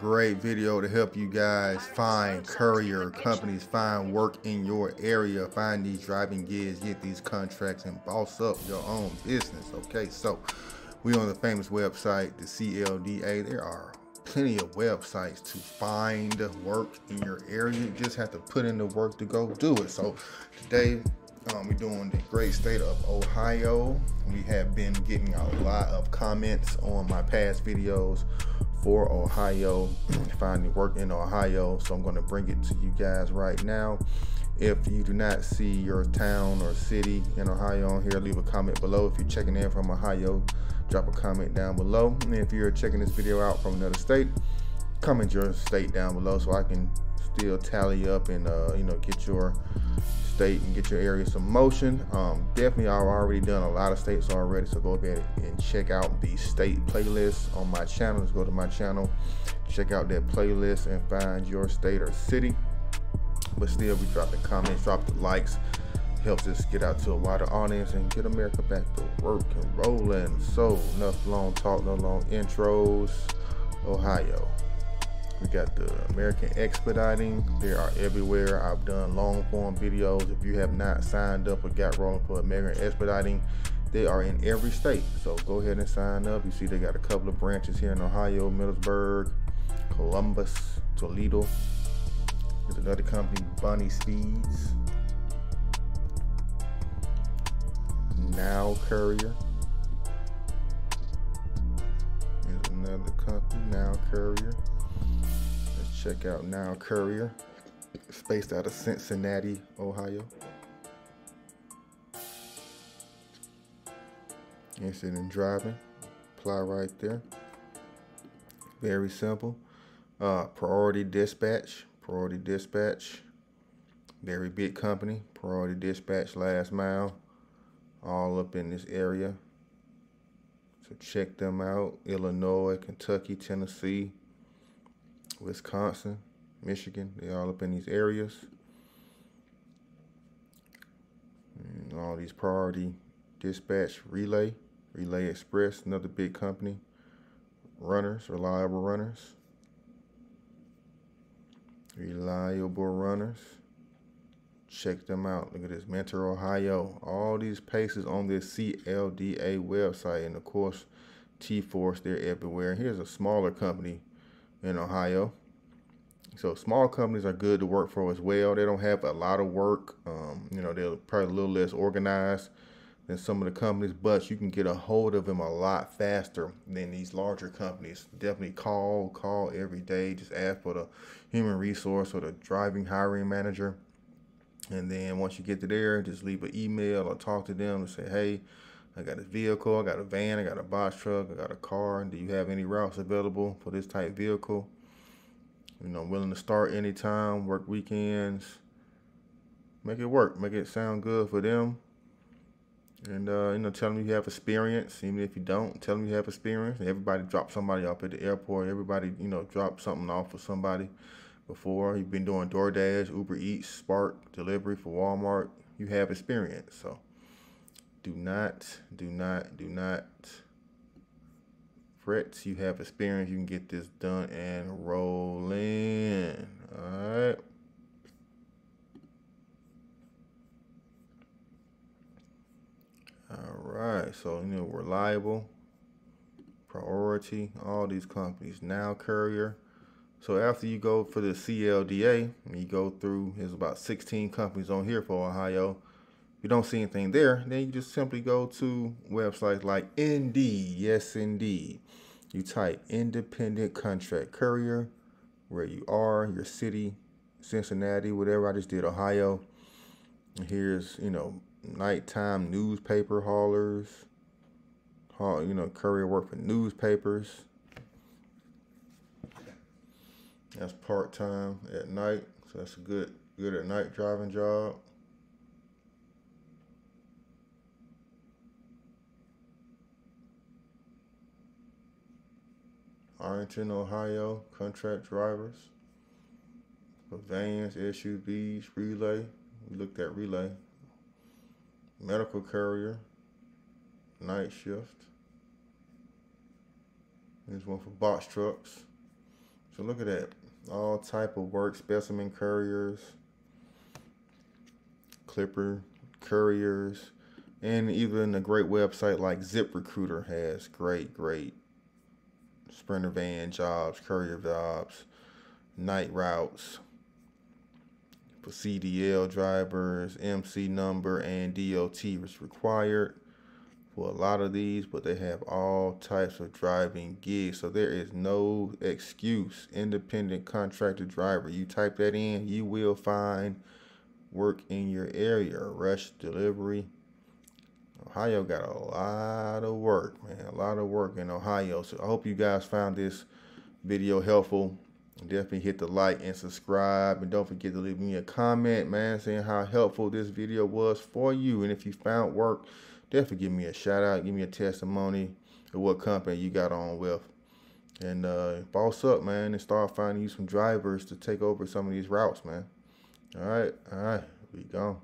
great video to help you guys find courier companies, find work in your area, find these driving gigs, get these contracts, and boss up your own business. Okay, so we on the famous website, the CLDA. There are plenty of websites to find work in your area. You just have to put in the work to go do it. So today we're doing the great state of Ohio. We have been getting a lot of comments on my past videos for Ohio, finding work in Ohio. So I'm going to bring it to you guys right now. If you do not see your town or city in Ohio on here, leave a comment below. If you're checking in from Ohio, drop a comment down below. And if you're checking this video out from another state, comment your state down below so I can still tally up and get your state and get your area some motion. Definitely I've already done a lot of states already, so go ahead and check out the state playlist on my channel. Just go to my channel, check out that playlist and find your state or city. But still, we drop the comments, drop the likes, helps us get out to a wider audience and get America back to work and rolling. So enough long talk, no long intros. Ohio, we got the American Expediting. They are everywhere. I've done long form videos. If you have not signed up or got rolling for American Expediting, they are in every state. So go ahead and sign up. You see they got a couple of branches here in Ohio, Middlesburg, Columbus, Toledo. There's another company, Bunny Speeds. Now Courier. There's another company, Now Courier. Let's check out Now Courier. It's based out of Cincinnati, Ohio. Interested in driving? Apply right there. Very simple. Priority Dispatch. Priority Dispatch. Very big company. Priority Dispatch, last mile. All up in this area. So check them out. Illinois, Kentucky, Tennessee, Wisconsin, Michigan. They all up in these areas. And all these Priority Dispatch. Relay Express, another big company. Runners, Reliable Runners. Reliable Runners. Check them out. Look at this, Mentor, Ohio. All these places on this CLDA website, and of course T-Force, they're everywhere. Here's a smaller company in Ohio. So small companies are good to work for as well. They don't have a lot of work. They're probably a little less organized than some of the companies, but you can get a hold of them a lot faster than these larger companies. Definitely call every day. Just ask for the human resource or the driving hiring manager. And then once you get to there, just leave an email or talk to them and say, hey, I got a vehicle, I got a van, I got a box truck, I got a car. Do you have any routes available for this type vehicle? Willing to start anytime, work weekends. Make it work, make it sound good for them. And, tell them you have experience. Even if you don't, tell them you have experience. Everybody drop somebody off at the airport. Everybody, drop something off for somebody. Before you've been doing DoorDash, Uber Eats, Spark, delivery for Walmart, you have experience. So do not fret. You have experience. You can get this done and rolling. All right. All right. So Reliable, Priority, all these companies. Now Courier. So after you go for the CLDA, and you go through, there's about 16 companies on here for Ohio. If you don't see anything there, then you just simply go to websites like Indeed. Yes, Indeed. You type independent contract courier, where you are, your city, Cincinnati, whatever. I just did Ohio. And here's, nighttime newspaper haulers. Courier work for newspapers. That's part-time at night, so that's a good at night driving job. Arlington, Ohio, contract drivers for vans, SUVs, relay. We looked at relay. Medical courier, night shift. There's one for box trucks. So look at that. All type of work, specimen couriers, clipper couriers, and even a great website like ZipRecruiter has great sprinter van jobs, courier jobs, night routes for CDL drivers, MC number, and DOT is required for a lot of these, but they have all types of driving gigs. So there is no excuse. Independent contractor driver. You type that in, you will find work in your area. Rush delivery. Ohio got a lot of work, man. A lot of work in Ohio. So I hope you guys found this video helpful. Definitely hit the like and subscribe, and don't forget to leave me a comment, man, saying how helpful this video was for you. And if you found work, definitely give me a shout out, give me a testimony of what company you got on with, and boss up, man, and start finding you some drivers to take over some of these routes, man. All right, here we go.